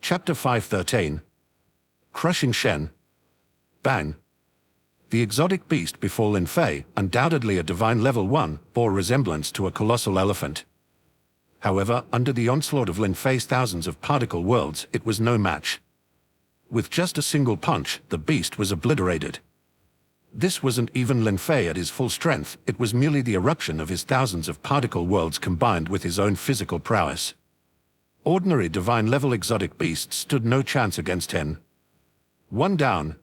Chapter 513. Crushing Shen. Bang. The exotic beast before Lin Fei, undoubtedly a divine level 1, bore resemblance to a colossal elephant. However, under the onslaught of Lin Fei's thousands of particle worlds, it was no match. With just a single punch, the beast was obliterated. This wasn't even Lin Fei at his full strength, it was merely the eruption of his thousands of particle worlds combined with his own physical prowess. Ordinary divine-level exotic beasts stood no chance against him. One down.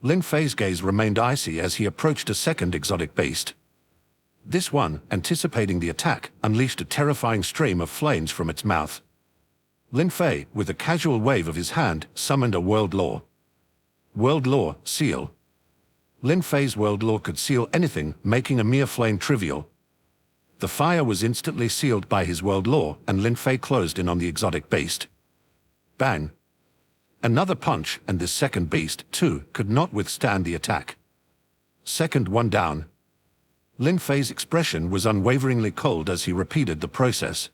Lin Fei's gaze remained icy as he approached a second exotic beast. This one, anticipating the attack, unleashed a terrifying stream of flames from its mouth. Lin Fei, with a casual wave of his hand, summoned a World Law. World Law, seal. Lin Fei's World Law could seal anything, making a mere flame trivial. The fire was instantly sealed by his World Law, and Lin Fei closed in on the exotic beast. Bang. Another punch, and this second beast, too, could not withstand the attack. Second one down. Lin Fei's expression was unwaveringly cold as he repeated the process.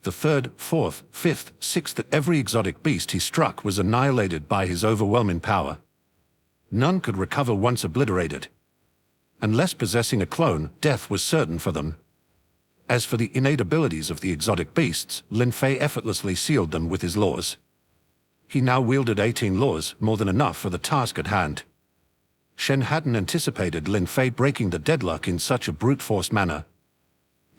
The third, fourth, fifth, sixth, every exotic beast he struck was annihilated by his overwhelming power. None could recover once obliterated. Unless possessing a clone, death was certain for them. As for the innate abilities of the exotic beasts, Lin Fei effortlessly sealed them with his laws. He now wielded 18 laws, more than enough for the task at hand. Shen hadn't anticipated Lin Fei breaking the deadlock in such a brute-force manner.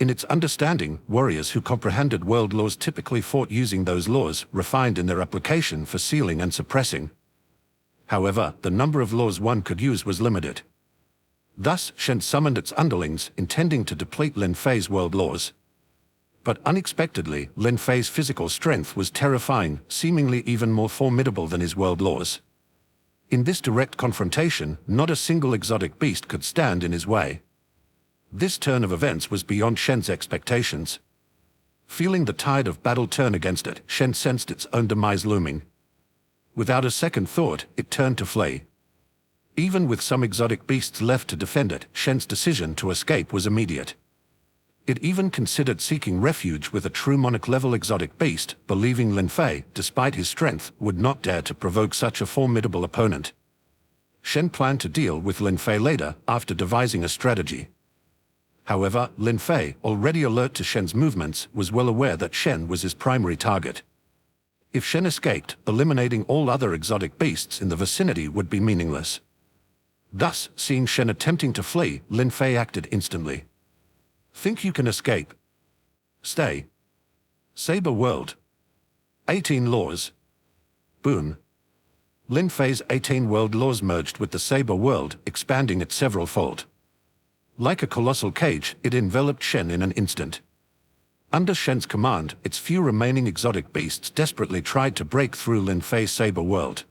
In its understanding, warriors who comprehended world laws typically fought using those laws, refined in their application for sealing and suppressing. However, the number of laws one could use was limited. Thus, Shen summoned its underlings, intending to deplete Lin Fei's world laws. But unexpectedly, Lin Fei's physical strength was terrifying, seemingly even more formidable than his world laws. In this direct confrontation, not a single exotic beast could stand in his way. This turn of events was beyond Shen's expectations. Feeling the tide of battle turn against it, Shen sensed its own demise looming. Without a second thought, it turned to flee. Even with some exotic beasts left to defend it, Shen's decision to escape was immediate. It even considered seeking refuge with a true monarch-level exotic beast, believing Lin Fei, despite his strength, would not dare to provoke such a formidable opponent. Shen planned to deal with Lin Fei later, after devising a strategy. However, Lin Fei, already alert to Shen's movements, was well aware that Shen was his primary target. If Shen escaped, eliminating all other exotic beasts in the vicinity would be meaningless. Thus, seeing Shen attempting to flee, Lin Fei acted instantly. Think you can escape? Stay. Saber World. 18 laws. Boom. Lin Fei's 18 world laws merged with the Saber World, expanding it several-fold. Like a colossal cage, it enveloped Shen in an instant. Under Shen's command, its few remaining exotic beasts desperately tried to break through Lin Fei's Saber World.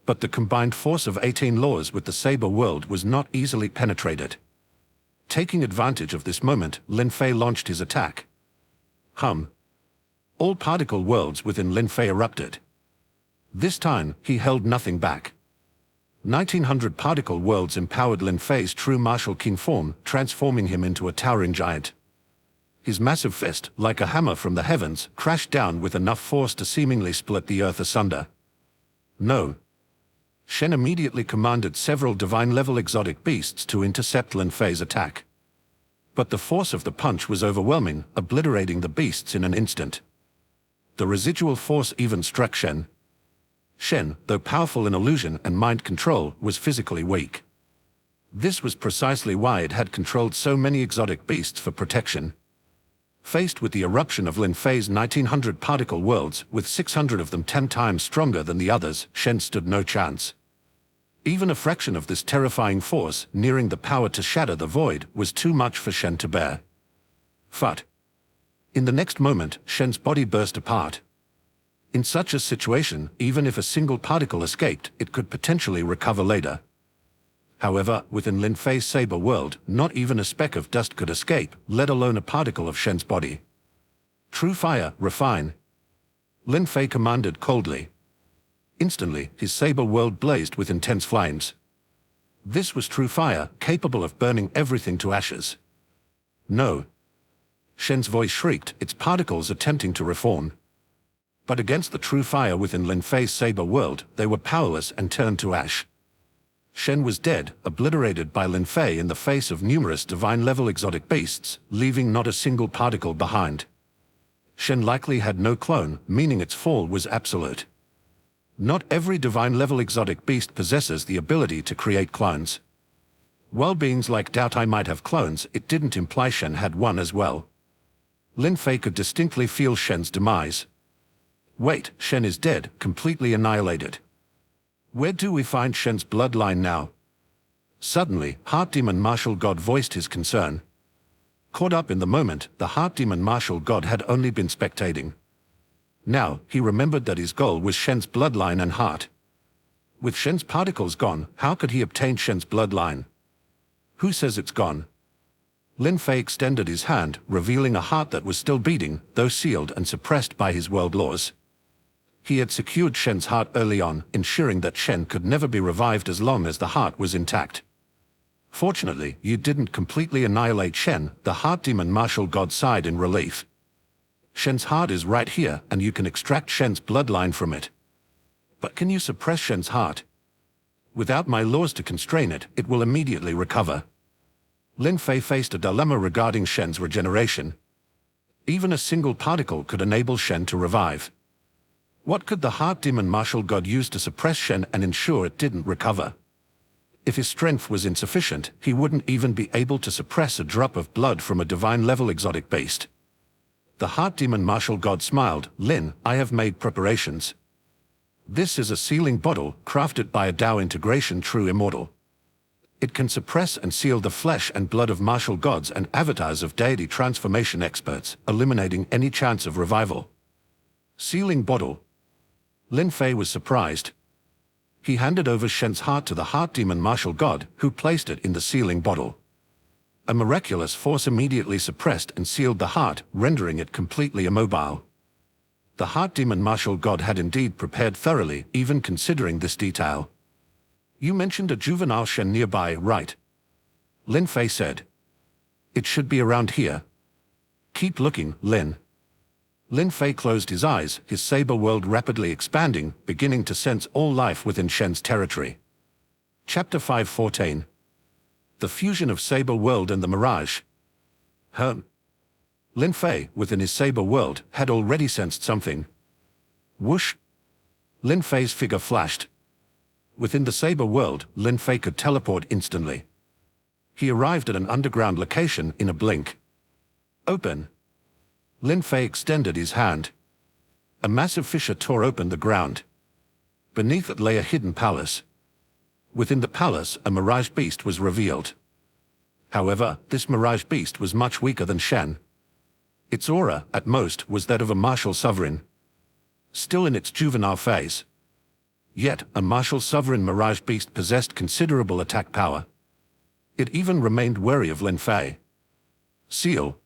But the combined force of 18 laws with the Saber World was not easily penetrated. Taking advantage of this moment, Lin Fei launched his attack. Hum. All particle worlds within Lin Fei erupted. This time, he held nothing back. 1900 particle worlds empowered Lin Fei's true martial king form, transforming him into a towering giant. His massive fist, like a hammer from the heavens, crashed down with enough force to seemingly split the earth asunder. No. Shen immediately commanded several divine-level exotic beasts to intercept Lin Fei's attack. But the force of the punch was overwhelming, obliterating the beasts in an instant. The residual force even struck Shen. Shen, though powerful in illusion and mind control, was physically weak. This was precisely why it had controlled so many exotic beasts for protection. Faced with the eruption of Lin Fei's 1900 particle worlds, with 600 of them 10 times stronger than the others, Shen stood no chance. Even a fraction of this terrifying force, nearing the power to shatter the void, was too much for Shen to bear. Phut. In the next moment, Shen's body burst apart. In such a situation, even if a single particle escaped, it could potentially recover later. However, within Lin Fei's Saber World, not even a speck of dust could escape, let alone a particle of Shen's body. True fire, refine. Lin Fei commanded coldly. Instantly, his Saber World blazed with intense flames. This was true fire, capable of burning everything to ashes. No. Shen's voice shrieked, its particles attempting to reform. But against the true fire within Lin Fei's saber world, they were powerless and turned to ash. Shen was dead, obliterated by Lin Fei in the face of numerous divine-level exotic beasts, leaving not a single particle behind. Shen likely had no clone, meaning its fall was absolute. Not every divine-level exotic beast possesses the ability to create clones. While beings like Dao Tai might have clones, it didn't imply Shen had one as well. Lin Fei could distinctly feel Shen's demise. Wait, Shen is dead, completely annihilated. Where do we find Shen's bloodline now? Suddenly, Heart Demon Martial God voiced his concern. Caught up in the moment, the Heart Demon Martial God had only been spectating. Now, he remembered that his goal was Shen's bloodline and heart. With Shen's particles gone, how could he obtain Shen's bloodline? Who says it's gone? Lin Fei extended his hand, revealing a heart that was still beating, though sealed and suppressed by his world laws. He had secured Shen's heart early on, ensuring that Shen could never be revived as long as the heart was intact. Fortunately, you didn't completely annihilate Shen, the Heart Demon Martial God sighed in relief. Shen's heart is right here, and you can extract Shen's bloodline from it. But can you suppress Shen's heart? Without my laws to constrain it, it will immediately recover. Lin Fei faced a dilemma regarding Shen's regeneration. Even a single particle could enable Shen to revive. What could the Heart Demon Martial God use to suppress Shen and ensure it didn't recover? If his strength was insufficient, he wouldn't even be able to suppress a drop of blood from a divine-level exotic beast. The Heart Demon Martial God smiled. Lin, I have made preparations. This is a sealing bottle, crafted by a Dao integration true immortal. It can suppress and seal the flesh and blood of martial gods and avatars of deity transformation experts, eliminating any chance of revival. Sealing bottle. Lin Fei was surprised. He handed over Shen's heart to the Heart Demon Martial God, who placed it in the sealing bottle. A miraculous force immediately suppressed and sealed the heart, rendering it completely immobile. The Heart Demon Martial God had indeed prepared thoroughly, even considering this detail. You mentioned a juvenile Shen nearby, right? Lin Fei said. It should be around here. Keep looking, Lin. Lin Fei closed his eyes, his saber world rapidly expanding, beginning to sense all life within Shen's territory. Chapter 5:14. The fusion of saber world and the mirage. Lin Fei, within his saber world, had already sensed something. Whoosh! Lin Fei's figure flashed. Within the saber world, Lin Fei could teleport instantly. He arrived at an underground location in a blink. Open! Lin Fei extended his hand. A massive fissure tore open the ground. Beneath it lay a hidden palace. Within the palace, a mirage beast was revealed. However, this mirage beast was much weaker than Shen. Its aura, at most, was that of a martial sovereign. Still in its juvenile phase. Yet, a martial sovereign mirage beast possessed considerable attack power. It even remained wary of Lin Fei. Seal.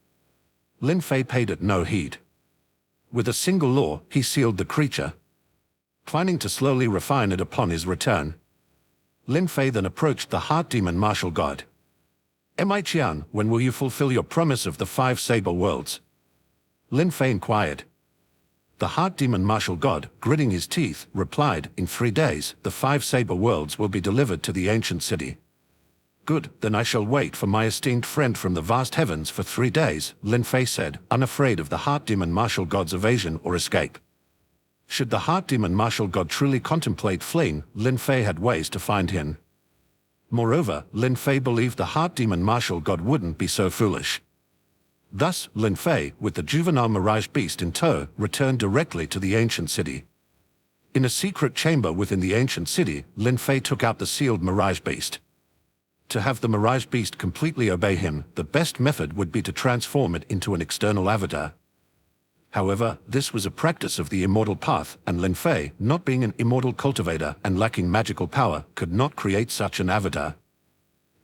Lin Fei paid it no heed. With a single law, he sealed the creature, planning to slowly refine it upon his return. Lin Fei then approached the Heart Demon Martial God. "Mi Qian, when will you fulfill your promise of the 5 saber worlds?" Lin Fei inquired. The Heart Demon Martial God, gritting his teeth, replied, "In 3 days, the 5 saber worlds will be delivered to the ancient city." "Good, then I shall wait for my esteemed friend from the vast heavens for 3 days," Lin Fei said, unafraid of the Heart Demon Martial God's evasion or escape. Should the Heart Demon Martial God truly contemplate fleeing, Lin Fei had ways to find him. Moreover, Lin Fei believed the Heart Demon Martial God wouldn't be so foolish. Thus, Lin Fei, with the juvenile mirage beast in tow, returned directly to the ancient city. In a secret chamber within the ancient city, Lin Fei took out the sealed mirage beast. To have the mirage beast completely obey him, the best method would be to transform it into an external avatar. However, this was a practice of the immortal path, and Lin Fei, not being an immortal cultivator and lacking magical power, could not create such an avatar.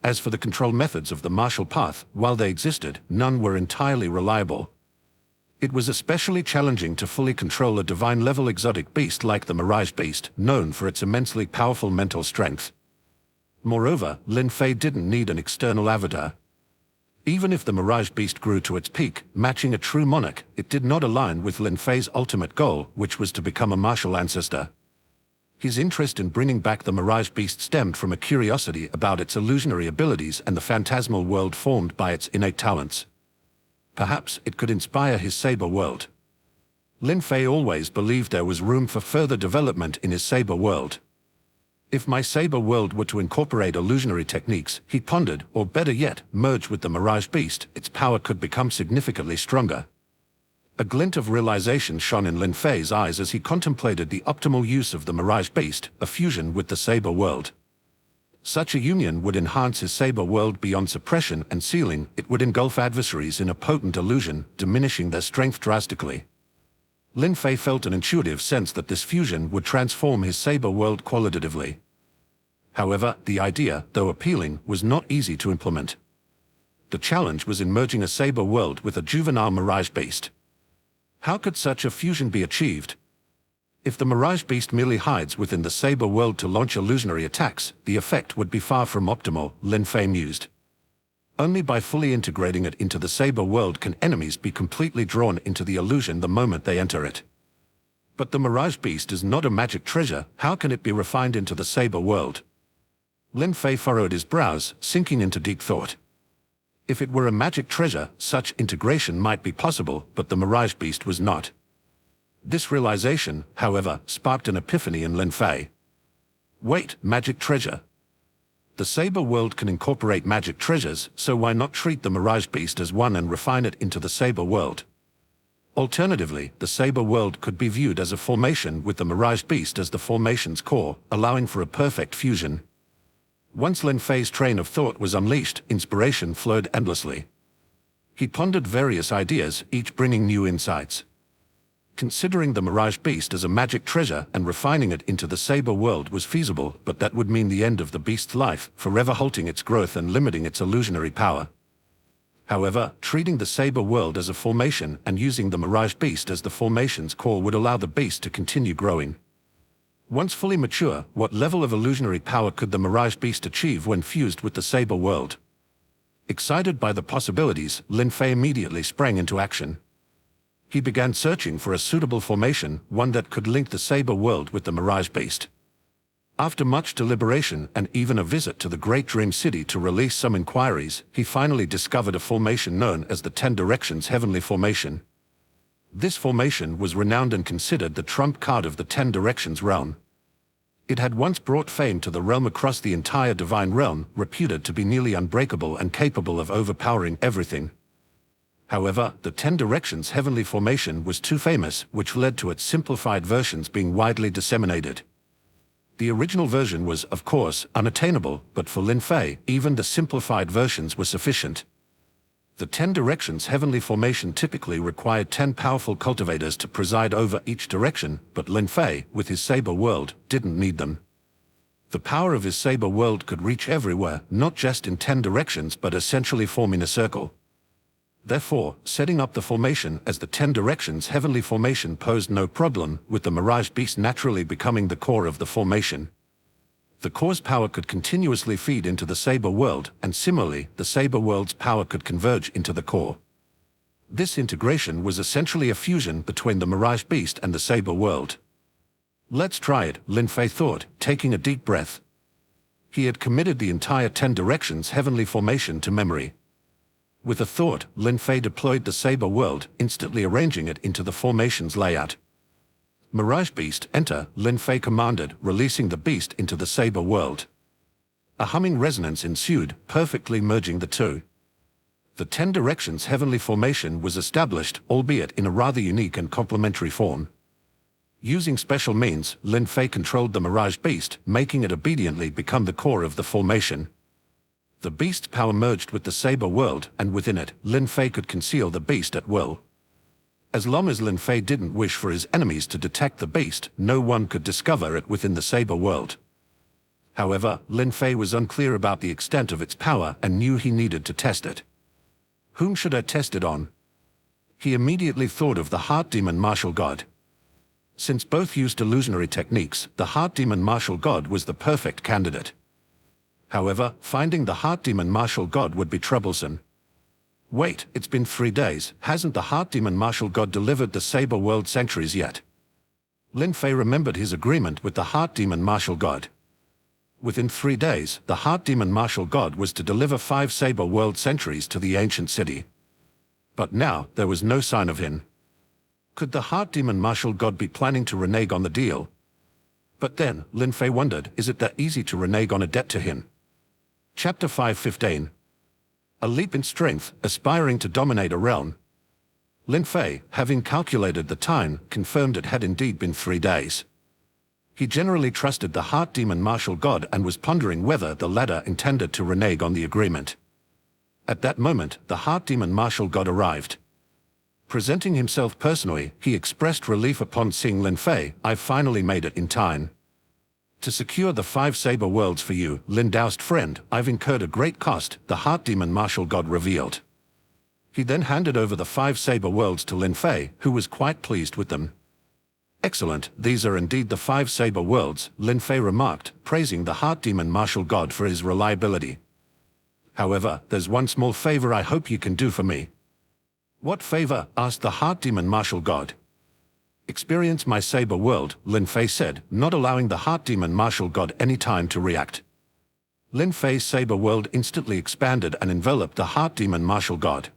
As for the control methods of the martial path, while they existed, none were entirely reliable. It was especially challenging to fully control a divine-level exotic beast like the mirage beast, known for its immensely powerful mental strength. Moreover, Lin Fei didn't need an external avatar. Even if the Mirage Beast grew to its peak, matching a true monarch, it did not align with Lin Fei's ultimate goal, which was to become a martial ancestor. His interest in bringing back the Mirage Beast stemmed from a curiosity about its illusionary abilities and the phantasmal world formed by its innate talents. Perhaps it could inspire his saber world. Lin Fei always believed there was room for further development in his saber world. If my saber world were to incorporate illusionary techniques, he pondered, or better yet, merge with the Mirage Beast, its power could become significantly stronger. A glint of realization shone in Lin Fei's eyes as he contemplated the optimal use of the Mirage Beast, a fusion with the saber world. Such a union would enhance his saber world beyond suppression and sealing. It would engulf adversaries in a potent illusion, diminishing their strength drastically. Lin Fei felt an intuitive sense that this fusion would transform his saber world qualitatively. However, the idea, though appealing, was not easy to implement. The challenge was in merging a saber world with a juvenile Mirage Beast. How could such a fusion be achieved? If the Mirage Beast merely hides within the saber world to launch illusionary attacks, the effect would be far from optimal, Lin Fei mused. Only by fully integrating it into the saber world can enemies be completely drawn into the illusion the moment they enter it. But the Mirage Beast is not a magic treasure. How can it be refined into the saber world? Lin Fei furrowed his brows, sinking into deep thought. If it were a magic treasure, such integration might be possible, but the Mirage Beast was not. This realization, however, sparked an epiphany in Lin Fei. Wait, magic treasure. The saber world can incorporate magic treasures, so why not treat the Mirage Beast as one and refine it into the saber world? Alternatively, the saber world could be viewed as a formation with the Mirage Beast as the formation's core, allowing for a perfect fusion. Once Lin Fei's train of thought was unleashed, inspiration flowed endlessly. He pondered various ideas, each bringing new insights. Considering the Mirage Beast as a magic treasure and refining it into the saber world was feasible, but that would mean the end of the beast's life, forever halting its growth and limiting its illusionary power. However, treating the saber world as a formation and using the Mirage Beast as the formation's core would allow the beast to continue growing. Once fully mature, what level of illusionary power could the Mirage Beast achieve when fused with the saber world? Excited by the possibilities, Lin Fei immediately sprang into action. He began searching for a suitable formation, one that could link the saber world with the Mirage Beast. After much deliberation and even a visit to the Great Dream City to release some inquiries, he finally discovered a formation known as the 10 Directions Heavenly Formation. This formation was renowned and considered the trump card of the 10 Directions realm. It had once brought fame to the realm across the entire divine realm, reputed to be nearly unbreakable and capable of overpowering everything. However, the 10 Directions Heavenly Formation was too famous, which led to its simplified versions being widely disseminated. The original version was, of course, unattainable, but for Lin Fei, even the simplified versions were sufficient. The 10 Directions Heavenly Formation typically required 10 powerful cultivators to preside over each direction, but Lin Fei, with his saber world, didn't need them. The power of his saber world could reach everywhere, not just in 10 directions but essentially forming a circle. Therefore, setting up the formation as the 10 Directions Heavenly Formation posed no problem, with the Mirage Beast naturally becoming the core of the formation. The core's power could continuously feed into the saber world, and similarly, the saber world's power could converge into the core. This integration was essentially a fusion between the Mirage Beast and the saber world. Let's try it, Lin Fei thought, taking a deep breath. He had committed the entire 10 Directions Heavenly Formation to memory. With a thought, Lin Fei deployed the saber world, instantly arranging it into the formation's layout. Mirage Beast, enter, Lin Fei commanded, releasing the beast into the saber world. A humming resonance ensued, perfectly merging the two. The 10 Directions Heavenly Formation was established, albeit in a rather unique and complementary form. Using special means, Lin Fei controlled the Mirage Beast, making it obediently become the core of the formation. The beast's power merged with the saber world, and within it, Lin Fei could conceal the beast at will. As long as Lin Fei didn't wish for his enemies to detect the beast, no one could discover it within the saber world. However, Lin Fei was unclear about the extent of its power and knew he needed to test it. Whom should I test it on? He immediately thought of the Heart Demon Martial God. Since both used illusionary techniques, the Heart Demon Martial God was the perfect candidate. However, finding the Heart Demon Martial God would be troublesome. Wait, it's been 3 days. Hasn't the Heart Demon Martial God delivered the Saber World Centuries yet? Lin Fei remembered his agreement with the Heart Demon Martial God. Within 3 days, the Heart Demon Martial God was to deliver 5 Saber World Centuries to the ancient city. But now, there was no sign of him. Could the Heart Demon Martial God be planning to renege on the deal? But then, Lin Fei wondered, is it that easy to renege on a debt to him? Chapter 5:15. A leap in strength, aspiring to dominate a realm. Lin Fei, having calculated the time, confirmed it had indeed been 3 days. He generally trusted the Heart Demon Martial God and was pondering whether the latter intended to renege on the agreement. At that moment, the Heart Demon Martial God arrived. Presenting himself personally, he expressed relief upon seeing Lin Fei. "I've finally made it in time. To secure the 5 Saber Worlds for you, Lin Daoist friend, I've incurred a great cost," the Heart Demon Martial God revealed. He then handed over the 5 Saber Worlds to Lin Fei, who was quite pleased with them. "Excellent, these are indeed the 5 Saber Worlds," Lin Fei remarked, praising the Heart Demon Martial God for his reliability. "However, there's one small favor I hope you can do for me." "What favor?" asked the Heart Demon Martial God. "Experience my Saber World," Lin Fei said, not allowing the Heart Demon Martial God any time to react. Lin Fei's Saber World instantly expanded and enveloped the Heart Demon Martial God.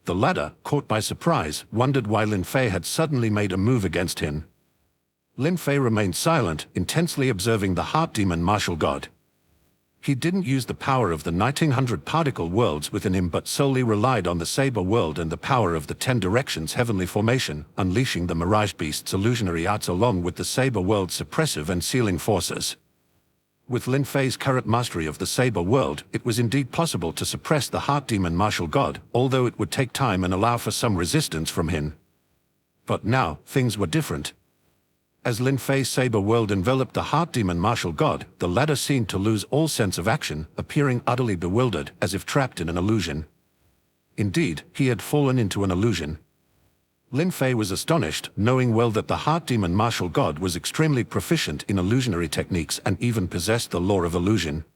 The latter, caught by surprise, wondered why Lin Fei had suddenly made a move against him. Lin Fei remained silent, intensely observing the Heart Demon Martial God. He didn't use the power of the 1900 particle worlds within him but solely relied on the Saber World and the power of the 10 Directions Heavenly Formation, unleashing the Mirage Beast's illusionary arts along with the Saber World's suppressive and sealing forces. With Lin Fei's current mastery of the Saber World, it was indeed possible to suppress the Heart Demon Martial God, although it would take time and allow for some resistance from him. But now, things were different. As Lin Fei's Saber World enveloped the Heart Demon Martial God, the latter seemed to lose all sense of action, appearing utterly bewildered, as if trapped in an illusion. Indeed, he had fallen into an illusion. Lin Fei was astonished, knowing well that the Heart Demon Martial God was extremely proficient in illusionary techniques and even possessed the law of illusion.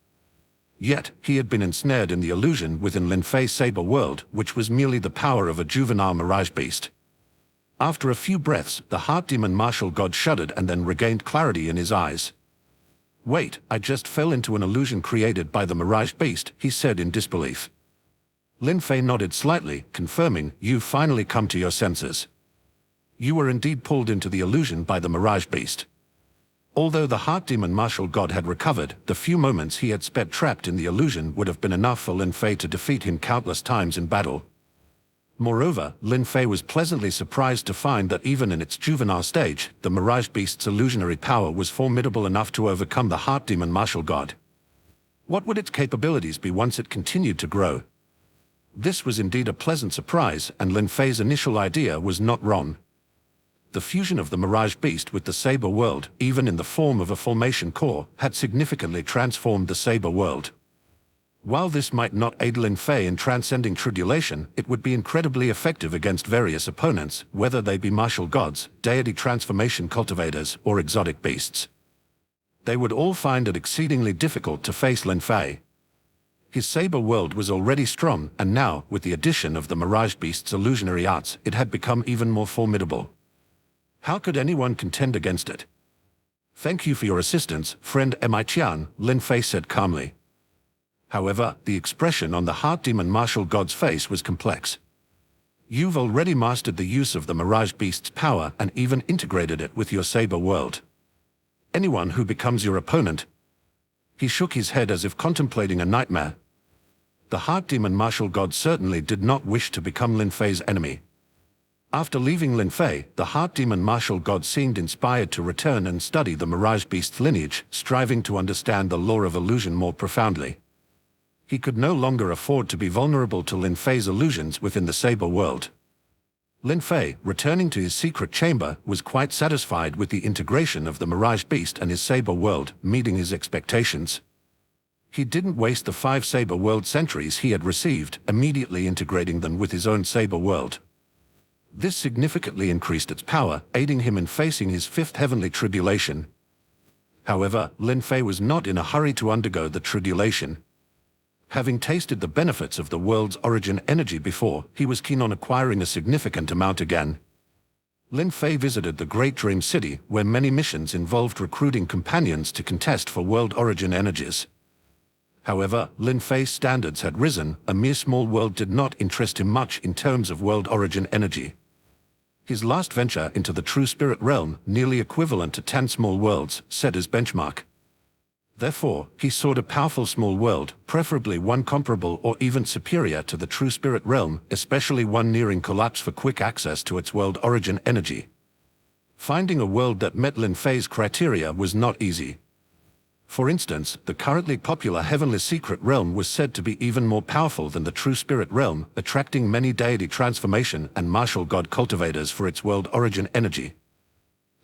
Yet, he had been ensnared in the illusion within Lin Fei's Saber World, which was merely the power of a juvenile Mirage Beast. After a few breaths, the Heart Demon Martial God shuddered and then regained clarity in his eyes. "Wait, I just fell into an illusion created by the Mirage Beast," he said in disbelief. Lin Fei nodded slightly, confirming, "You've finally come to your senses. You were indeed pulled into the illusion by the Mirage Beast." Although the Heart Demon Martial God had recovered, the few moments he had spent trapped in the illusion would have been enough for Lin Fei to defeat him countless times in battle. Moreover, Lin Fei was pleasantly surprised to find that even in its juvenile stage, the Mirage Beast's illusionary power was formidable enough to overcome the Heart Demon Martial God. What would its capabilities be once it continued to grow? This was indeed a pleasant surprise, and Lin Fei's initial idea was not wrong. The fusion of the Mirage Beast with the Saber World, even in the form of a formation core, had significantly transformed the Saber World. While this might not aid Lin Fei in transcending tribulation, it would be incredibly effective against various opponents, whether they be martial gods, deity transformation cultivators, or exotic beasts. They would all find it exceedingly difficult to face Lin Fei. His Saber World was already strong, and now, with the addition of the Mirage Beast's illusionary arts, it had become even more formidable. How could anyone contend against it? "Thank you for your assistance, friend Mi-chan," Lin Fei said calmly. However, the expression on the Heart Demon Martial God's face was complex. "You've already mastered the use of the Mirage Beast's power and even integrated it with your Saber World. Anyone who becomes your opponent..." He shook his head as if contemplating a nightmare. The Heart Demon Martial God certainly did not wish to become Lin Fei's enemy. After leaving Lin Fei, the Heart Demon Martial God seemed inspired to return and study the Mirage Beast's lineage, striving to understand the law of illusion more profoundly. He could no longer afford to be vulnerable to Lin Fei's illusions within the Saber World. Lin Fei, returning to his secret chamber, was quite satisfied with the integration of the Mirage Beast and his Saber World, meeting his expectations. He didn't waste the 5 Saber World centuries he had received, immediately integrating them with his own Saber World. This significantly increased its power, aiding him in facing his 5th heavenly tribulation. However, Lin Fei was not in a hurry to undergo the tribulation. Having tasted the benefits of the world's origin energy before, he was keen on acquiring a significant amount again. Lin Fei visited the Great Dream City, where many missions involved recruiting companions to contest for world origin energies. However, Lin Fei's standards had risen. A mere small world did not interest him much in terms of world origin energy. His last venture into the true spirit realm, nearly equivalent to 10 small worlds, set his benchmark. Therefore, he sought a powerful small world, preferably one comparable or even superior to the true spirit realm, especially one nearing collapse for quick access to its world origin energy. Finding a world that met Lin Fei's criteria was not easy. For instance, the currently popular Heavenly Secret Realm was said to be even more powerful than the True Spirit Realm, attracting many deity transformation and martial god cultivators for its world origin energy.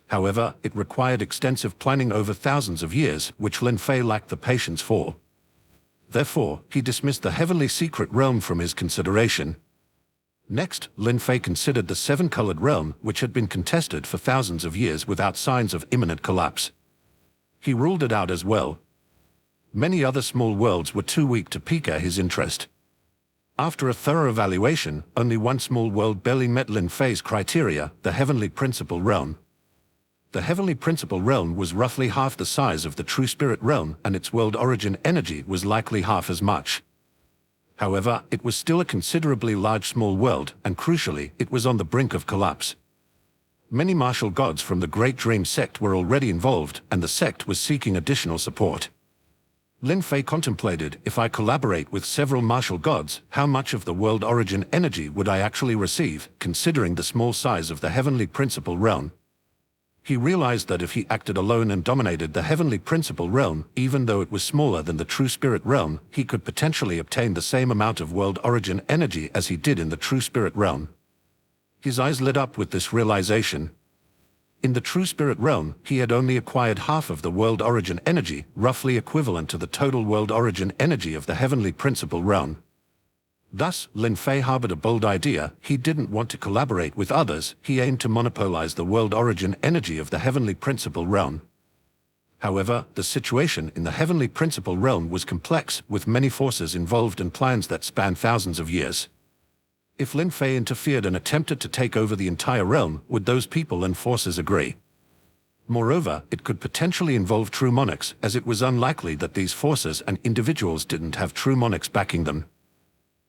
However, it required extensive planning over thousands of years, which Lin Fei lacked the patience for. Therefore, he dismissed the Heavenly Secret Realm from his consideration. Next, Lin Fei considered the Seven-Colored Realm, which had been contested for thousands of years without signs of imminent collapse. He ruled it out as well. Many other small worlds were too weak to pique his interest. After a thorough evaluation, only one small world barely met Lin Fei's criteria, the Heavenly Principal Realm. The Heavenly Principal Realm was roughly half the size of the True Spirit Realm, and its world origin energy was likely half as much. However, it was still a considerably large small world, and crucially, it was on the brink of collapse. Many martial gods from the Great Dream sect were already involved, and the sect was seeking additional support. Lin Fei contemplated, if I collaborate with several martial gods, how much of the world origin energy would I actually receive, considering the small size of the Heavenly Principal Realm? He realized that if he acted alone and dominated the Heavenly Principal Realm, even though it was smaller than the True Spirit Realm, he could potentially obtain the same amount of world origin energy as he did in the True Spirit Realm. His eyes lit up with this realization. In the True Spirit Realm, he had only acquired half of the world origin energy, roughly equivalent to the total world origin energy of the Heavenly Principal Realm. Thus, Lin Fei harbored a bold idea. He didn't want to collaborate with others, he aimed to monopolize the world origin energy of the Heavenly Principal Realm. However, the situation in the Heavenly Principal Realm was complex, with many forces involved and plans that spanned thousands of years. If Lin Fei interfered and attempted to take over the entire realm, would those people and forces agree? Moreover, it could potentially involve true monarchs, as it was unlikely that these forces and individuals didn't have true monarchs backing them.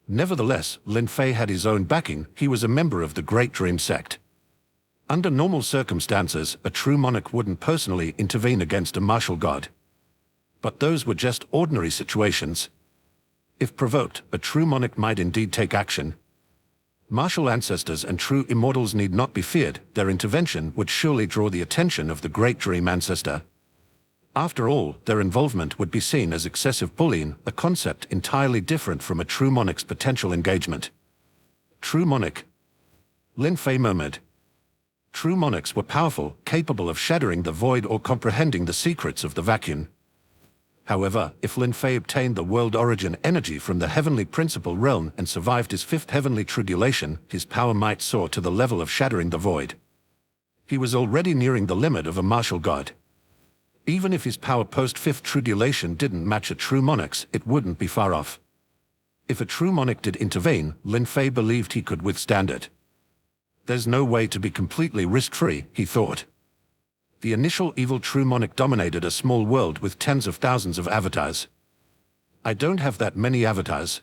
Nevertheless, Lin Fei had his own backing. He was a member of the Great Dream sect. Under normal circumstances, a true monarch wouldn't personally intervene against a martial god. But those were just ordinary situations. If provoked, a true monarch might indeed take action. Martial ancestors and true immortals need not be feared. Their intervention would surely draw the attention of the Great Dream ancestor. After all, their involvement would be seen as excessive bullying, a concept entirely different from a true monarch's potential engagement. True monarch? Lin Fei murmured. True monarchs were powerful, capable of shattering the void or comprehending the secrets of the vacuum. However, if Lin Fei obtained the world origin energy from the Heavenly Principal Realm and survived his fifth heavenly tribulation, his power might soar to the level of shattering the void. He was already nearing the limit of a martial god. Even if his power post-fifth tribulation didn't match a true monarch's, it wouldn't be far off. If a true monarch did intervene, Lin Fei believed he could withstand it. There's no way to be completely risk-free, he thought. The initial evil true monarch dominated a small world with tens of thousands of avatars. I don't have that many avatars.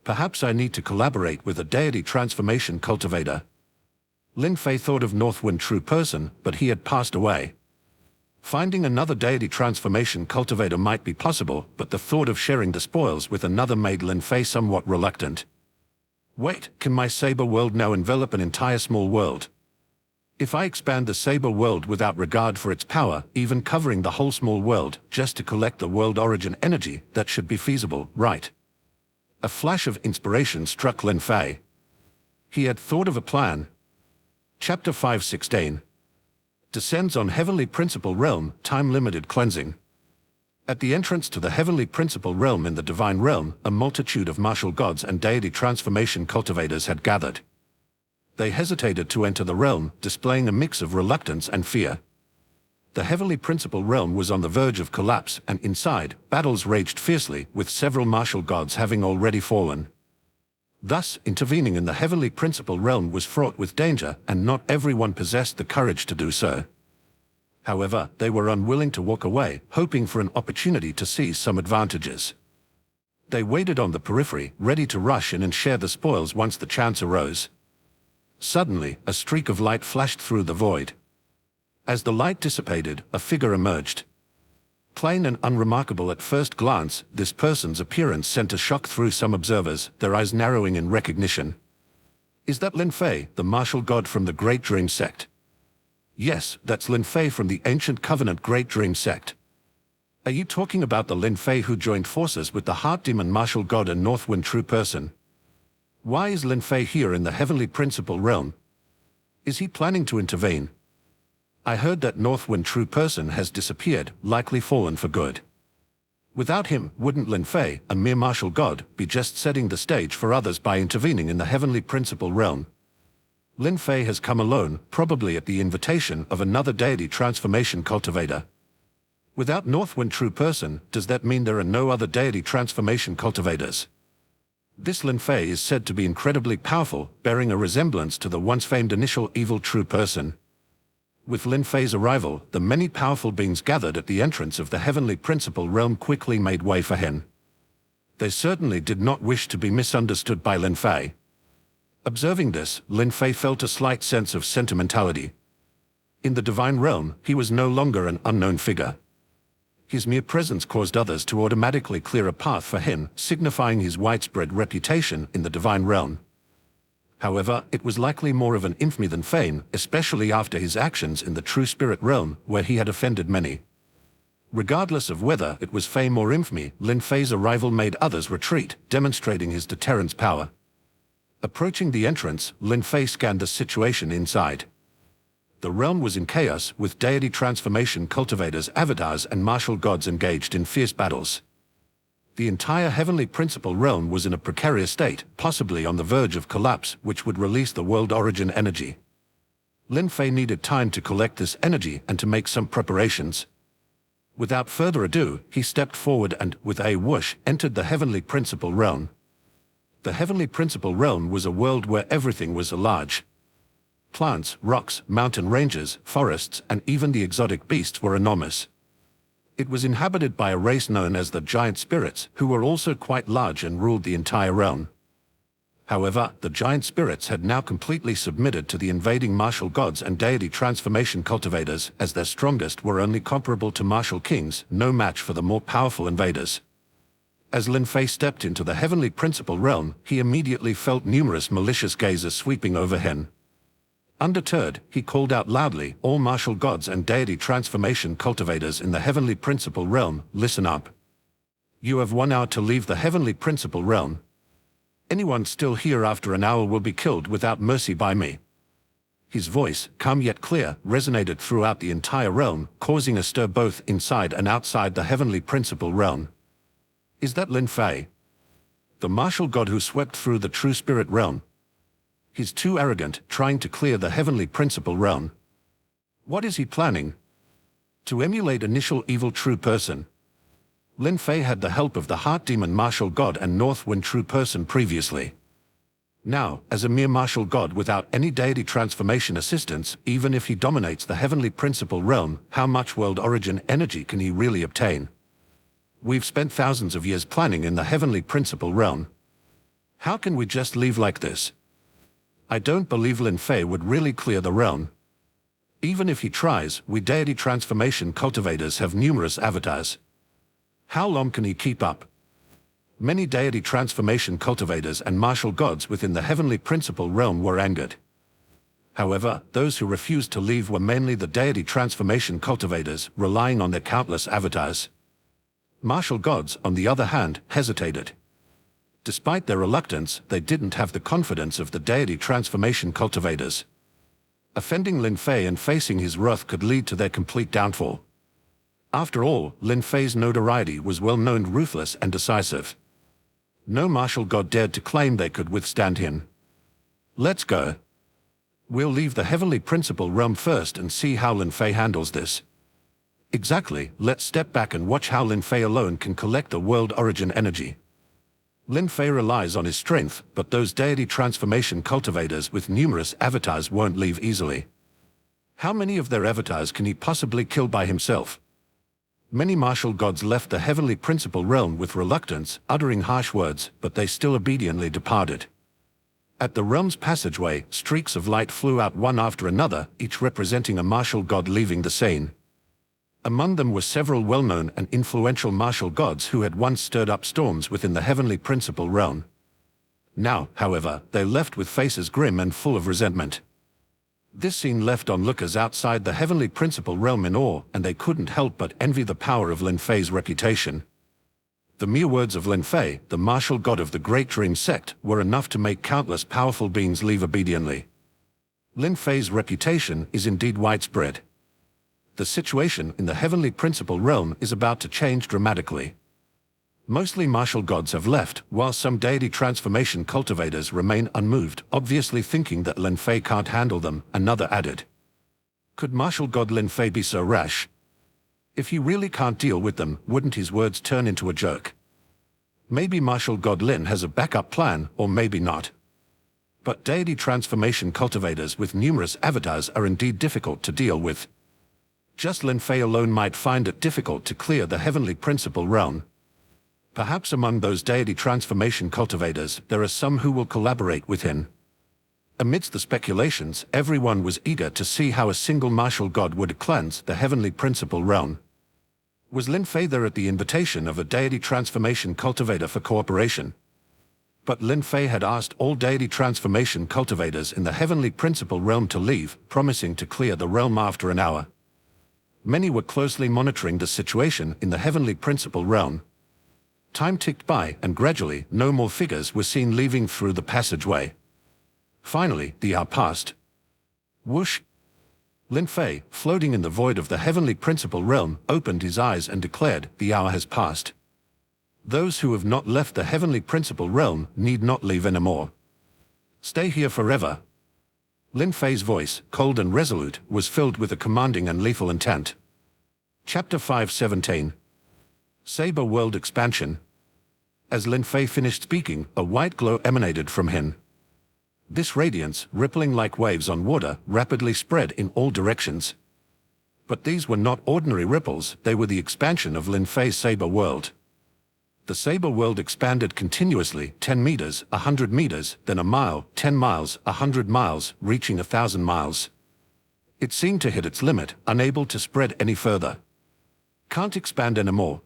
Perhaps I need to collaborate with a deity transformation cultivator. Lin Fei thought of Northwind True Person, but he had passed away. Finding another deity transformation cultivator might be possible, but the thought of sharing the spoils with another made Lin Fei somewhat reluctant. Wait, can my Saber world now envelop an entire small world? If I expand the Saber world without regard for its power, even covering the whole small world, just to collect the world origin energy, that should be feasible, right? A flash of inspiration struck Lin Fei. He had thought of a plan. Chapter 5:16 descends on Heavenly Principal Realm, time-limited cleansing. At the entrance to the Heavenly Principal Realm in the Divine Realm, a multitude of martial gods and deity transformation cultivators had gathered. They hesitated to enter the realm, displaying a mix of reluctance and fear. The heavenly principal realm was on the verge of collapse, and inside, battles raged fiercely, with several martial gods having already fallen. Thus, intervening in the heavenly principal realm was fraught with danger, and not everyone possessed the courage to do so. However, they were unwilling to walk away, hoping for an opportunity to seize some advantages. They waited on the periphery, ready to rush in and share the spoils once the chance arose. Suddenly, a streak of light flashed through the void. As the light dissipated, a figure emerged. Plain and unremarkable at first glance, this person's appearance sent a shock through some observers, their eyes narrowing in recognition. Is that Lin Fei, the martial god from the Great Dream sect? Yes, that's Lin Fei from the ancient Covenant Great Dream sect. Are you talking about the Lin Fei who joined forces with the Heart Demon martial god and Northwind true person? Why is Lin Fei here in the heavenly principal realm? Is he planning to intervene? I heard that Northwind true person has disappeared, likely fallen for good. Without him, wouldn't Lin Fei, a mere martial god, be just setting the stage for others by intervening in the heavenly principal realm? Lin Fei has come alone, probably at the invitation of another deity transformation cultivator. Without Northwind true person, does that mean there are no other deity transformation cultivators? This Lin Fei is said to be incredibly powerful, bearing a resemblance to the once famed initial evil true person. With Lin Fei's arrival, the many powerful beings gathered at the entrance of the heavenly principal realm quickly made way for him. They certainly did not wish to be misunderstood by Lin Fei. Observing this, Lin Fei felt a slight sense of sentimentality. In the divine realm, he was no longer an unknown figure. His mere presence caused others to automatically clear a path for him, signifying his widespread reputation in the divine realm. However, it was likely more of an infamy than fame, especially after his actions in the true spirit realm, where he had offended many. Regardless of whether it was fame or infamy, Lin Fei's arrival made others retreat, demonstrating his deterrence power. Approaching the entrance, Lin Fei scanned the situation inside. The realm was in chaos, with deity transformation cultivators, avatars, and martial gods engaged in fierce battles. The entire heavenly principal realm was in a precarious state, possibly on the verge of collapse, which would release the world origin energy. Lin Fei needed time to collect this energy and to make some preparations. Without further ado, he stepped forward and, with a whoosh, entered the heavenly principal realm. The heavenly principal realm was a world where everything was large. Plants, rocks, mountain ranges, forests, and even the exotic beasts were enormous. It was inhabited by a race known as the giant spirits, who were also quite large and ruled the entire realm. However, the giant spirits had now completely submitted to the invading martial gods and deity transformation cultivators, as their strongest were only comparable to martial kings, no match for the more powerful invaders. As Lin Fei stepped into the heavenly principal realm, he immediately felt numerous malicious gazes sweeping over him. Undeterred, he called out loudly, "All martial gods and deity transformation cultivators in the heavenly principal realm, listen up. You have 1 hour to leave the heavenly principal realm. Anyone still here after an hour will be killed without mercy by me." His voice, calm yet clear, resonated throughout the entire realm, causing a stir both inside and outside the heavenly principal realm. Is that Lin Fei? The martial god who swept through the true spirit realm? He's too arrogant, trying to clear the heavenly principal realm. What is he planning? To emulate initial evil true person. Lin Fei had the help of the Heart Demon martial god and Northwind true person previously. Now, as a mere martial god without any deity transformation assistance, even if he dominates the heavenly principal realm, how much world origin energy can he really obtain? We've spent thousands of years planning in the heavenly principal realm. How can we just leave like this? I don't believe Lin Fei would really clear the realm. Even if he tries, we deity transformation cultivators have numerous avatars. How long can he keep up? Many deity transformation cultivators and martial gods within the heavenly principal realm were angered. However, those who refused to leave were mainly the deity transformation cultivators, relying on their countless avatars. Martial gods, on the other hand, hesitated. Despite their reluctance, they didn't have the confidence of the deity transformation cultivators. Offending Lin Fei and facing his wrath could lead to their complete downfall. After all, Lin Fei's notoriety was well known, ruthless and decisive. No martial god dared to claim they could withstand him. Let's go. We'll leave the heavenly principal realm first and see how Lin Fei handles this. Exactly, let's step back and watch how Lin Fei alone can collect the world origin energy. Lin Fei relies on his strength, but those deity transformation cultivators with numerous avatars won't leave easily. How many of their avatars can he possibly kill by himself? Many martial gods left the heavenly principle realm with reluctance, uttering harsh words, but they still obediently departed. At the realm's passageway, streaks of light flew out one after another, each representing a martial god leaving the scene. Among them were several well-known and influential martial gods who had once stirred up storms within the heavenly principle realm. Now, however, they left with faces grim and full of resentment. This scene left onlookers outside the heavenly principle realm in awe, and they couldn't help but envy the power of Lin Fei's reputation. The mere words of Lin Fei, the martial god of the Great Dream sect, were enough to make countless powerful beings leave obediently. Lin Fei's reputation is indeed widespread. The situation in the heavenly principle realm is about to change dramatically. Mostly martial gods have left, while some deity transformation cultivators remain unmoved, obviously thinking that Lin Fei can't handle them. Another added, "Could martial god Lin Fei be so rash? If he really can't deal with them, wouldn't his words turn into a joke? Maybe martial god Lin has a backup plan, or maybe not. But deity transformation cultivators with numerous avatars are indeed difficult to deal with. Just Lin Fei alone might find it difficult to clear the heavenly principle realm. Perhaps among those deity transformation cultivators, there are some who will collaborate with him." Amidst the speculations, everyone was eager to see how a single martial god would cleanse the heavenly principle realm. Was Lin Fei there at the invitation of a deity transformation cultivator for cooperation? But Lin Fei had asked all deity transformation cultivators in the heavenly principle realm to leave, promising to clear the realm after an hour. Many were closely monitoring the situation in the heavenly principle realm. Time ticked by, and gradually, no more figures were seen leaving through the passageway. Finally, the hour passed. Whoosh! Lin Fei, floating in the void of the heavenly principle realm, opened his eyes and declared, "The hour has passed. Those who have not left the heavenly principle realm need not leave anymore. Stay here forever." Lin Fei's voice, cold and resolute, was filled with a commanding and lethal intent. Chapter 5:17. Saber World Expansion. As Lin Fei finished speaking, a white glow emanated from him. This radiance, rippling like waves on water, rapidly spread in all directions. But these were not ordinary ripples, they were the expansion of Lin Fei's Saber World. The Saber World expanded continuously, 10 meters, 100 meters, then a mile, 10 miles, 100 miles, reaching 1,000 miles. It seemed to hit its limit, unable to spread any further. "Can't expand anymore,"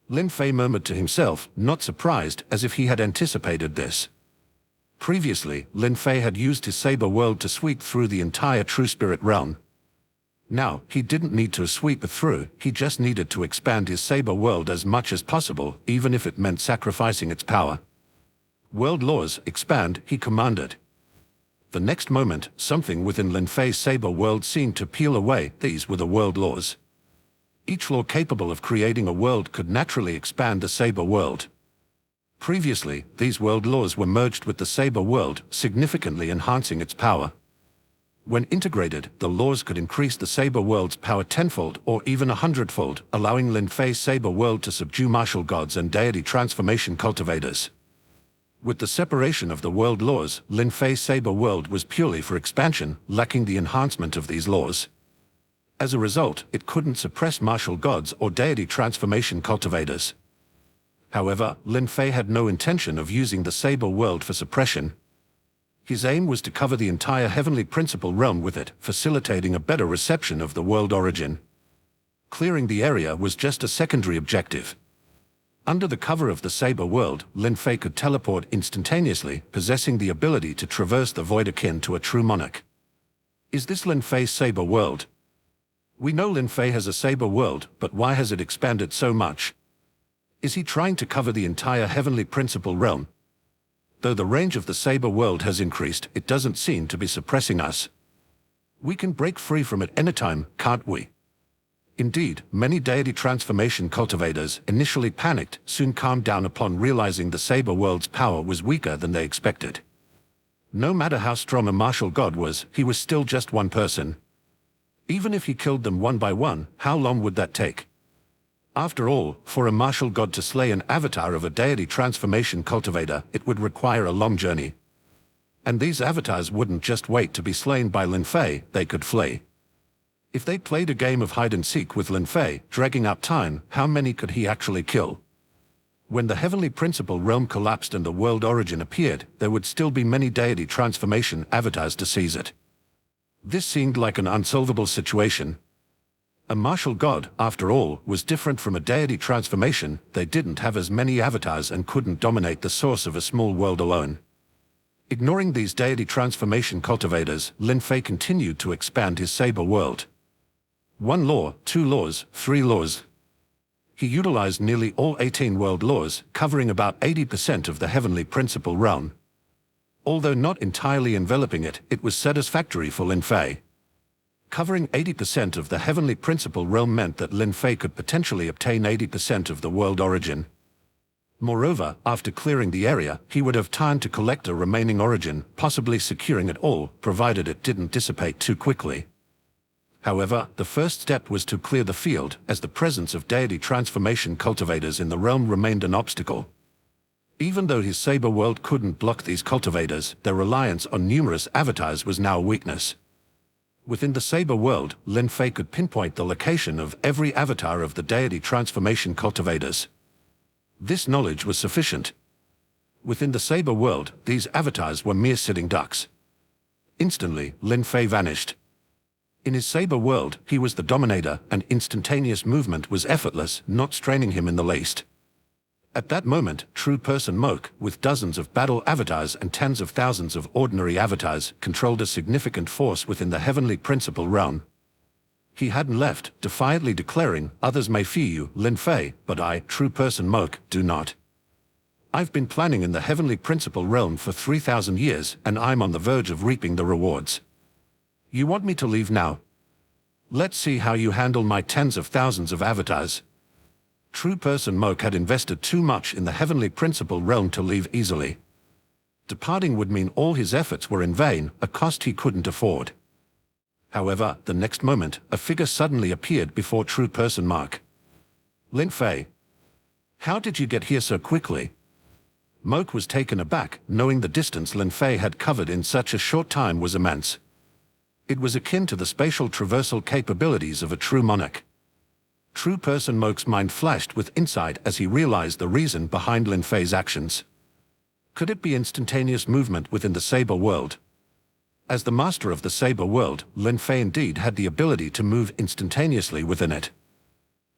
Lin Fei murmured to himself, not surprised, as if he had anticipated this. Previously, Lin Fei had used his Saber World to sweep through the entire True Spirit realm. Now, he didn't need to sweep it through, he just needed to expand his Saber World as much as possible, even if it meant sacrificing its power. "World laws, expand," he commanded. The next moment, something within Lin Fei's Saber World seemed to peel away. These were the world laws. Each law capable of creating a world could naturally expand the Saber World. Previously, these world laws were merged with the Saber World, significantly enhancing its power. When integrated, the laws could increase the Saber World's power tenfold or even 100-fold, allowing Lin Fei's Saber World to subdue martial gods and deity transformation cultivators. With the separation of the world laws, Lin Fei's Saber World was purely for expansion, lacking the enhancement of these laws. As a result, it couldn't suppress martial gods or deity transformation cultivators. However, Lin Fei had no intention of using the Saber World for suppression. His aim was to cover the entire heavenly principle realm with it, facilitating a better reception of the world origin. Clearing the area was just a secondary objective. Under the cover of the Saber World, Lin Fei could teleport instantaneously, possessing the ability to traverse the void akin to a true monarch. Is this Lin Fei's Saber World? We know Lin Fei has a Saber World, but why has it expanded so much? Is he trying to cover the entire heavenly principle realm? Though the range of the Saber World has increased, it doesn't seem to be suppressing us. We can break free from it anytime, can't we? Indeed, many deity transformation cultivators initially panicked, soon calmed down upon realizing the Saber World's power was weaker than they expected. No matter how strong a martial god was, he was still just one person. Even if he killed them one by one, how long would that take? After all, for a martial god to slay an avatar of a deity transformation cultivator, it would require a long journey. And these avatars wouldn't just wait to be slain by Lin Fei, they could flee. If they played a game of hide-and-seek with Lin Fei, dragging out time, how many could he actually kill? When the heavenly principle realm collapsed and the world origin appeared, there would still be many deity transformation avatars to seize it. This seemed like an unsolvable situation. A martial god, after all, was different from a deity transformation. They didn't have as many avatars and couldn't dominate the source of a small world alone. Ignoring these deity transformation cultivators, Lin Fei continued to expand his saber world. 1 law, 2 laws, 3 laws. He utilized nearly all 18 world laws, covering about 80% of the heavenly principle realm. Although not entirely enveloping it, it was satisfactory for Lin Fei. Covering 80% of the heavenly principle realm meant that Lin Fei could potentially obtain 80% of the world origin. Moreover, after clearing the area, he would have time to collect a remaining origin, possibly securing it all, provided it didn't dissipate too quickly. However, the first step was to clear the field, as the presence of deity transformation cultivators in the realm remained an obstacle. Even though his saber world couldn't block these cultivators, their reliance on numerous avatars was now a weakness. Within the saber world, Lin Fei could pinpoint the location of every avatar of the deity transformation cultivators. This knowledge was sufficient. Within the saber world, these avatars were mere sitting ducks. Instantly, Lin Fei vanished. In his saber world, he was the dominator, and instantaneous movement was effortless, not straining him in the least. At that moment, true person Moke, with dozens of battle avatars and tens of thousands of ordinary avatars, controlled a significant force within the heavenly principle realm. He hadn't left, defiantly declaring, "Others may fear you, Lin Fei, but I, true person Moke, do not. I've been planning in the heavenly principle realm for 3,000 years, and I'm on the verge of reaping the rewards. You want me to leave now? Let's see how you handle my tens of thousands of avatars." True person Moke had invested too much in the heavenly principle realm to leave easily. Departing would mean all his efforts were in vain, a cost he couldn't afford. However, the next moment, a figure suddenly appeared before true person Moke. "Lin Fei, how did you get here so quickly?" Moke was taken aback, knowing the distance Lin Fei had covered in such a short time was immense. It was akin to the spatial traversal capabilities of a true monarch. True person Moke's mind flashed with insight as he realized the reason behind Lin Fei's actions. Could it be instantaneous movement within the saber world? As the master of the saber world, Lin Fei indeed had the ability to move instantaneously within it.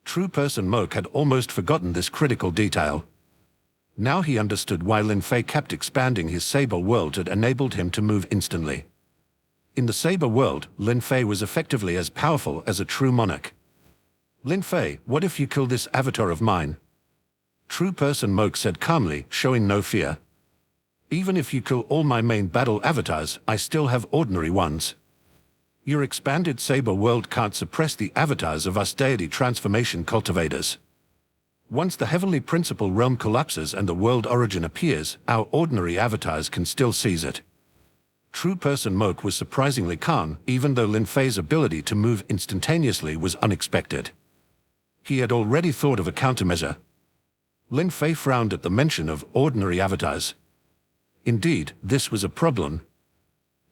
True person Moke had almost forgotten this critical detail. Now he understood why Lin Fei kept expanding his saber world had enabled him to move instantly. In the saber world, Lin Fei was effectively as powerful as a true monarch. "Lin Fei, what if you kill this avatar of mine?" True person Moke said calmly, showing no fear. "Even if you kill all my main battle avatars, I still have ordinary ones. Your expanded saber world can't suppress the avatars of us deity transformation cultivators. Once the heavenly principle realm collapses and the world origin appears, our ordinary avatars can still seize it." True person Moke was surprisingly calm, even though Lin Fei's ability to move instantaneously was unexpected. He had already thought of a countermeasure. Lin Fei frowned at the mention of ordinary avatars. Indeed, this was a problem.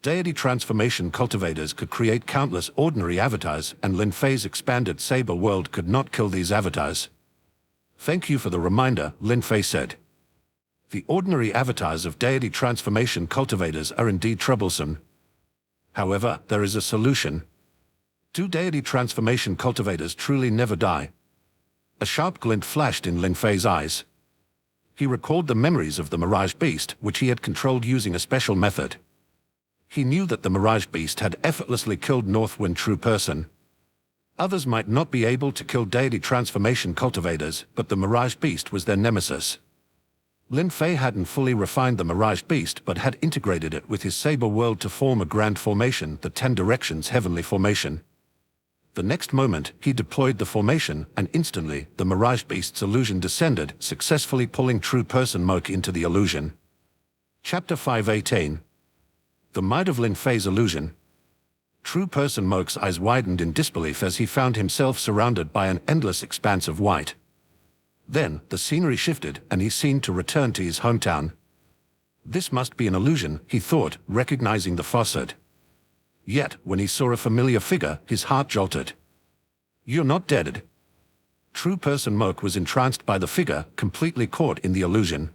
Deity transformation cultivators could create countless ordinary avatars, and Lin Fei's expanded saber world could not kill these avatars. "Thank you for the reminder," Lin Fei said. "The ordinary avatars of deity transformation cultivators are indeed troublesome. However, there is a solution. Do deity transformation cultivators truly never die?" A sharp glint flashed in Lin Fei's eyes. He recalled the memories of the Mirage Beast, which he had controlled using a special method. He knew that the Mirage Beast had effortlessly killed Northwind True Person. Others might not be able to kill deity transformation cultivators, but the Mirage Beast was their nemesis. Lin Fei hadn't fully refined the Mirage Beast but had integrated it with his saber world to form a grand formation, the 10 Directions Heavenly Formation. The next moment, he deployed the formation, and instantly, the Mirage Beast's illusion descended, successfully pulling true person Moke into the illusion. Chapter 518. The Might of Lin Fei's Illusion. True Person Moke's eyes widened in disbelief as he found himself surrounded by an endless expanse of white. Then, the scenery shifted and he seemed to return to his hometown. This must be an illusion, he thought, recognizing the facade. Yet, when he saw a familiar figure, his heart jolted. "You're not dead." True Person Moke was entranced by the figure, completely caught in the illusion.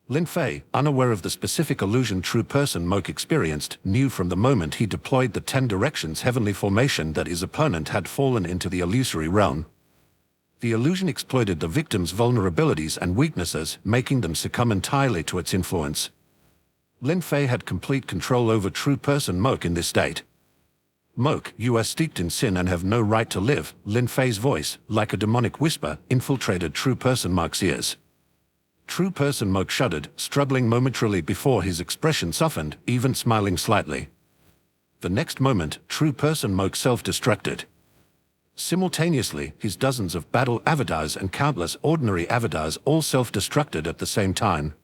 Lin Fei, unaware of the specific illusion True Person Moke experienced, knew from the moment he deployed the 10 directions heavenly formation that his opponent had fallen into the illusory realm. The illusion exploited the victim's vulnerabilities and weaknesses, making them succumb entirely to its influence. Lin Fei had complete control over True Person Moke in this state. "Moke, you are steeped in sin and have no right to live." Lin Fei's voice, like a demonic whisper, infiltrated True Person Moke's ears. True Person Moke shuddered, struggling momentarily before his expression softened, even smiling slightly. The next moment, True Person Moke self-destructed. Simultaneously, his dozens of battle avatars and countless ordinary avatars all self-destructed at the same time.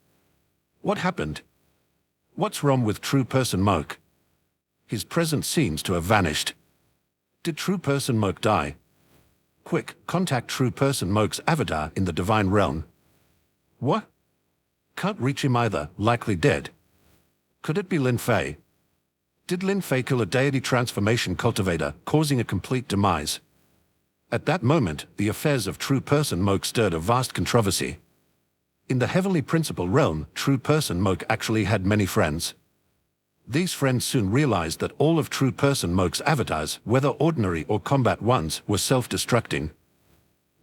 What happened? What's wrong with True Person Moke? His presence seems to have vanished. Did True Person Moke die? Quick, contact True Person Moke's avatar in the divine realm. What? Can't reach him either, likely dead. Could it be Lin Fei? Did Lin Fei kill a deity transformation cultivator, causing a complete demise? At that moment, the affairs of True Person Moke stirred a vast controversy. In the heavenly principle realm, True Person Moke actually had many friends. These friends soon realized that all of True Person Moke's avatars, whether ordinary or combat ones, were self-destructing.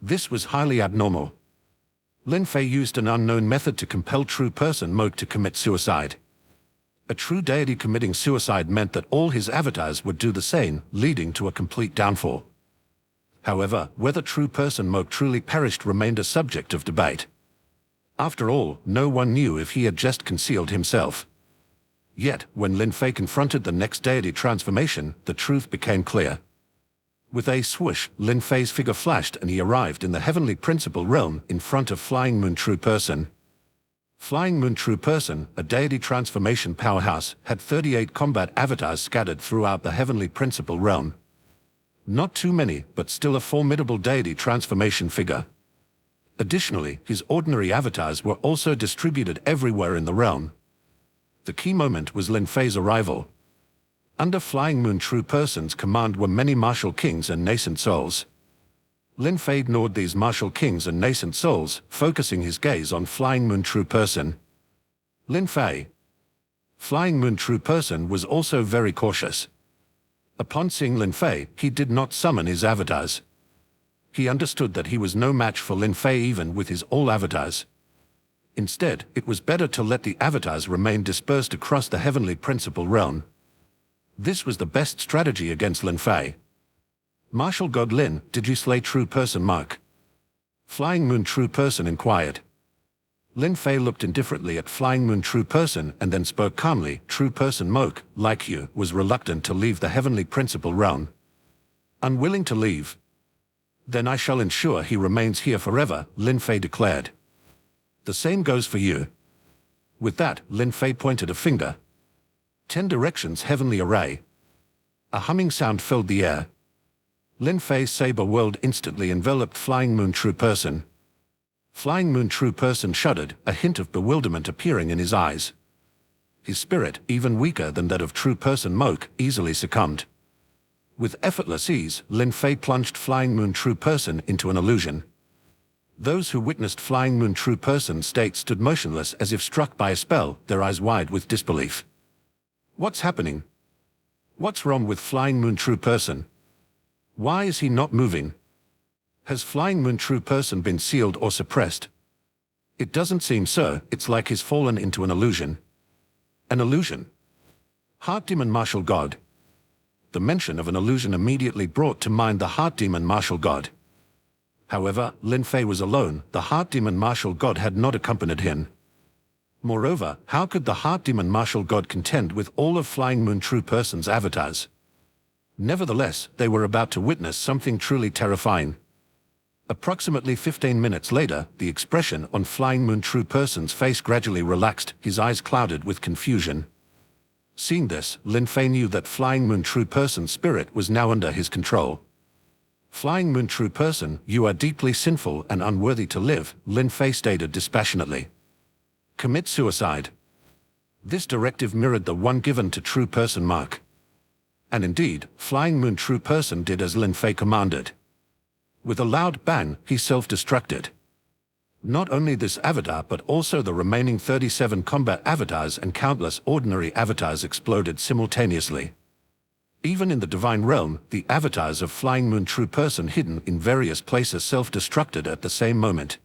This was highly abnormal. Lin Fei used an unknown method to compel True Person Moke to commit suicide. A true deity committing suicide meant that all his avatars would do the same, leading to a complete downfall. However, whether True Person Moke truly perished remained a subject of debate. After all, no one knew if he had just concealed himself. Yet, when Lin Fei confronted the next deity transformation, the truth became clear. With a swoosh, Lin Fei's figure flashed and he arrived in the heavenly principle realm in front of Flying Moon True Person. Flying Moon True Person, a deity transformation powerhouse, had 38 combat avatars scattered throughout the heavenly principle realm. Not too many, but still a formidable deity transformation figure. Additionally, his ordinary avatars were also distributed everywhere in the realm. The key moment was Lin Fei's arrival. Under Flying Moon True Person's command were many martial kings and nascent souls. Lin Fei ignored these martial kings and nascent souls, focusing his gaze on Flying Moon True Person. Lin Fei. Flying Moon True Person was also very cautious. Upon seeing Lin Fei, he did not summon his avatars. He understood that he was no match for Lin Fei even with his all avatars. Instead, it was better to let the avatars remain dispersed across the heavenly principle realm. This was the best strategy against Lin Fei. "Martial God Lin, did you slay True Person Moke?" Flying Moon True Person inquired. Lin Fei looked indifferently at Flying Moon True Person and then spoke calmly. "True Person Moke, like you, was reluctant to leave the heavenly principle realm." "Unwilling to leave? Then I shall ensure he remains here forever," Lin Fei declared. "The same goes for you." With that, Lin Fei pointed a finger. 10 directions heavenly array. A humming sound filled the air. Lin Fei's saber world instantly enveloped Flying Moon True Person. Flying Moon True Person shuddered, a hint of bewilderment appearing in his eyes. His spirit, even weaker than that of True Person Moke, easily succumbed. With effortless ease, Lin Fei plunged Flying Moon True Person into an illusion. Those who witnessed Flying Moon True Person's state stood motionless as if struck by a spell, their eyes wide with disbelief. What's happening? What's wrong with Flying Moon True Person? Why is he not moving? Has Flying Moon True Person been sealed or suppressed? It doesn't seem so. It's like he's fallen into an illusion. An illusion? Heart Demon Martial God. The mention of an illusion immediately brought to mind the Heart Demon Martial God. However, Lin Fei was alone. The Heart Demon Martial God had not accompanied him. Moreover, how could the Heart Demon Martial God contend with all of Flying Moon True Person's avatars? Nevertheless, they were about to witness something truly terrifying. Approximately 15 minutes later, the expression on Flying Moon True Person's face gradually relaxed, his eyes clouded with confusion. Seeing this, Lin Fei knew that Flying Moon True Person's spirit was now under his control. Flying Moon True Person, you are deeply sinful and unworthy to live, Lin Fei stated dispassionately. Commit suicide. This directive mirrored the one given to True Person Mark. And indeed, Flying Moon True Person did as Lin Fei commanded. With a loud bang, he self-destructed. Not only this avatar but also the remaining 37 combat avatars and countless ordinary avatars exploded simultaneously. Even in the divine realm, the avatars of Flying Moon True Person hidden in various places self-destructed at the same moment.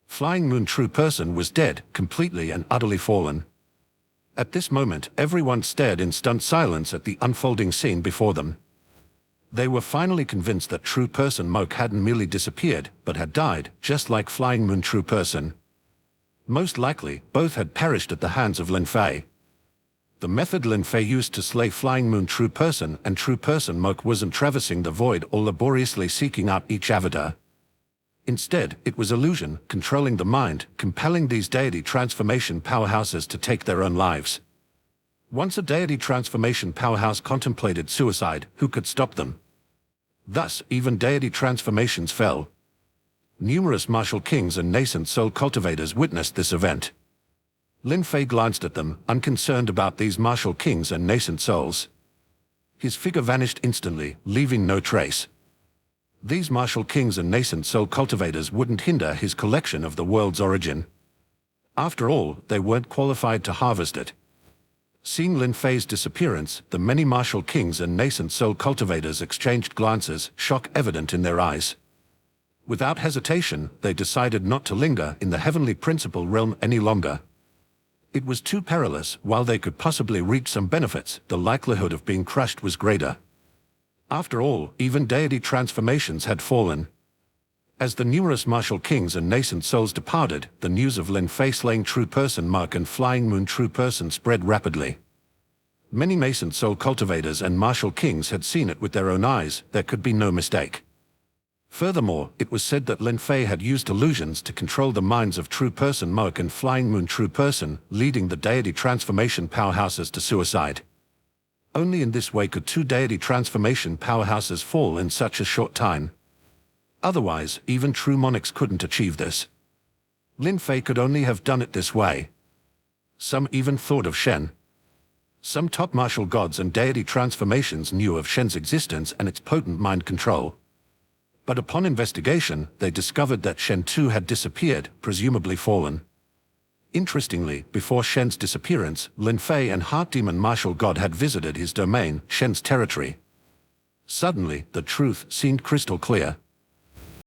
Flying Moon True Person was dead, completely and utterly fallen. At this moment, everyone stared in stunned silence at the unfolding scene before them. They were finally convinced that True Person Moke hadn't merely disappeared, but had died, just like Flying Moon True Person. Most likely, both had perished at the hands of Lin Fei. The method Lin Fei used to slay Flying Moon True Person and True Person Moke wasn't traversing the void or laboriously seeking out each avatar. Instead, it was illusion, controlling the mind, compelling these deity transformation powerhouses to take their own lives. Once a deity transformation powerhouse contemplated suicide, who could stop them? Thus, even deity transformations fell. Numerous martial kings and nascent soul cultivators witnessed this event. Lin Fei glanced at them, unconcerned about these martial kings and nascent souls. His figure vanished instantly, leaving no trace. These martial kings and nascent soul cultivators wouldn't hinder his collection of the world's origin. After all, they weren't qualified to harvest it. Seeing Lin Fei's disappearance, the many martial kings and nascent soul cultivators exchanged glances, shock evident in their eyes. Without hesitation, they decided not to linger in the heavenly principle realm any longer. It was too perilous. While they could possibly reap some benefits, the likelihood of being crushed was greater. After all, even deity transformations had fallen. As the numerous martial kings and nascent souls departed, the news of Lin Fei slaying True Person Mark and Flying Moon True Person spread rapidly. Many nascent soul cultivators and martial kings had seen it with their own eyes. There could be no mistake. Furthermore, it was said that Lin Fei had used illusions to control the minds of True Person Mark and Flying Moon True Person, leading the deity transformation powerhouses to suicide. Only in this way could two deity transformation powerhouses fall in such a short time. Otherwise, even true monarchs couldn't achieve this. Lin Fei could only have done it this way. Some even thought of Shen. Some top martial gods and deity transformations knew of Shen's existence and its potent mind control. But upon investigation, they discovered that Shen too had disappeared, presumably fallen. Interestingly, before Shen's disappearance, Lin Fei and Heart Demon Martial God had visited his domain, Shen's territory. Suddenly, the truth seemed crystal clear.